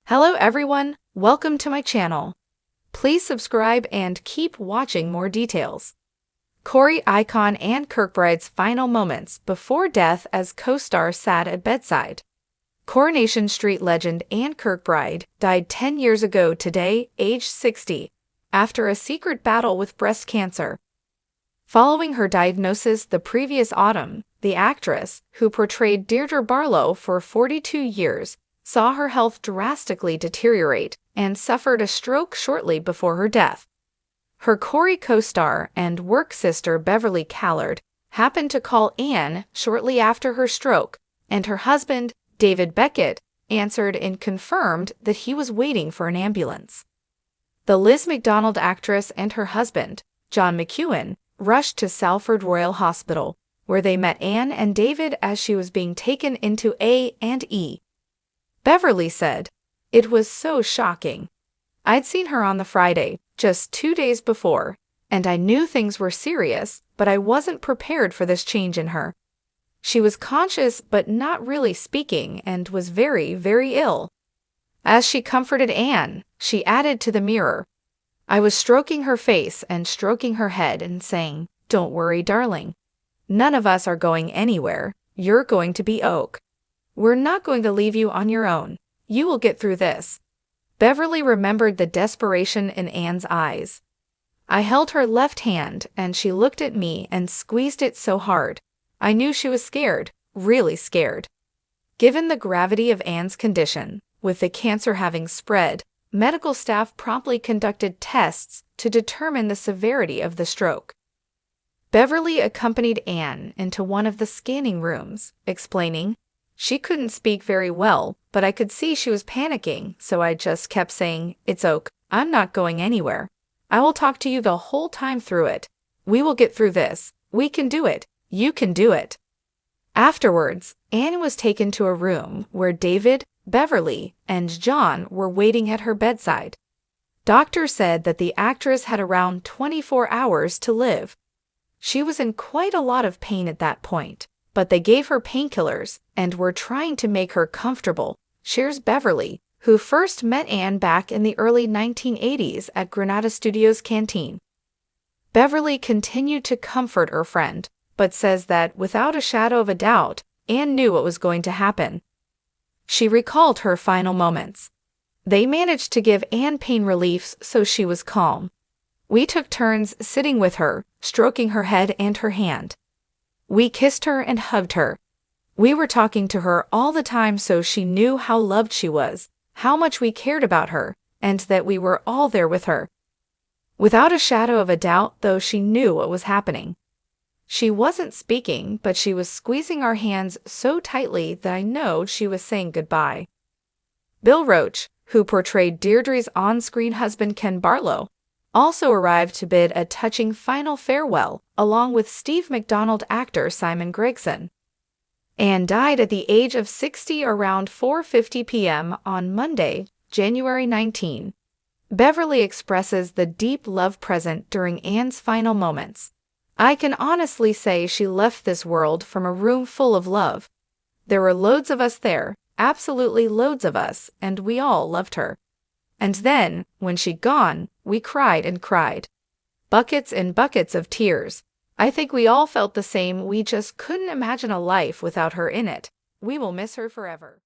Hello everyone, welcome to my channel. Please subscribe and keep watching more details. Corey Icon and Kirkbride's final moments before death as co-star sat at bedside. Coronation Street legend Anne Kirkbride died 10 years ago today, aged 60, after a secret battle with breast cancer. Following her diagnosis the previous autumn, the actress, who portrayed Deirdre Barlow for 42 years, saw her health drastically deteriorate and suffered a stroke shortly before her death. Her Corey co-star and work sister Beverly Callard happened to call Anne shortly after her stroke, and her husband, David Beckett, answered and confirmed that he was waiting for an ambulance. The Liz McDonald actress and her husband, John McEwen, rushed to Salford Royal Hospital, where they met Anne and David as she was being taken into A&E. Beverly said, "It was so shocking. I'd seen her on the Friday, just 2 days before, and I knew things were serious, but I wasn't prepared for this change in her. She was conscious but not really speaking and was very, very ill." As she comforted Anne, she added to the mirror, "I was stroking her face and stroking her head and saying, 'Don't worry, darling. None of us are going anywhere. You're going to be OK. We're not going to leave you on your own. You will get through this.'" Beverly remembered the desperation in Anne's eyes. "I held her left hand and she looked at me and squeezed it so hard. I knew she was scared, really scared." Given the gravity of Anne's condition, with the cancer having spread, medical staff promptly conducted tests to determine the severity of the stroke. Beverly accompanied Anne into one of the scanning rooms, explaining, "She couldn't speak very well, but I could see she was panicking, so I just kept saying, 'It's OK. I'm not going anywhere. I will talk to you the whole time through it. We will get through this. We can do it. You can do it.'" Afterwards, Anne was taken to a room where David, Beverly, and John were waiting at her bedside. Doctors said that the actress had around 24 hours to live. She was in quite a lot of pain at that point, but they gave her painkillers and were trying to make her comfortable, shares Beverly, who first met Anne back in the early 1980s at Granada Studios' canteen. Beverly continued to comfort her friend, but says that without a shadow of a doubt, Anne knew what was going to happen. She recalled her final moments. "They managed to give Anne pain reliefs so she was calm. We took turns sitting with her, stroking her head and her hand. We kissed her and hugged her. We were talking to her all the time so she knew how loved she was, how much we cared about her, and that we were all there with her." Without a shadow of a doubt, though, she knew what was happening. "She wasn't speaking, but she was squeezing our hands so tightly that I know she was saying goodbye." Bill Roach, who portrayed Deirdre's on-screen husband Ken Barlow, also arrived to bid a touching final farewell, along with Steve McDonald actor Simon Gregson. Anne died at the age of 60 around 4:50 p.m. on Monday, January 19. Beverly expresses the deep love present during Anne's final moments. "I can honestly say she left this world from a room full of love. There were loads of us there, absolutely loads of us, and we all loved her. And then, when she'd gone, we cried and cried. Buckets and buckets of tears. I think we all felt the same. We just couldn't imagine a life without her in it. We will miss her forever."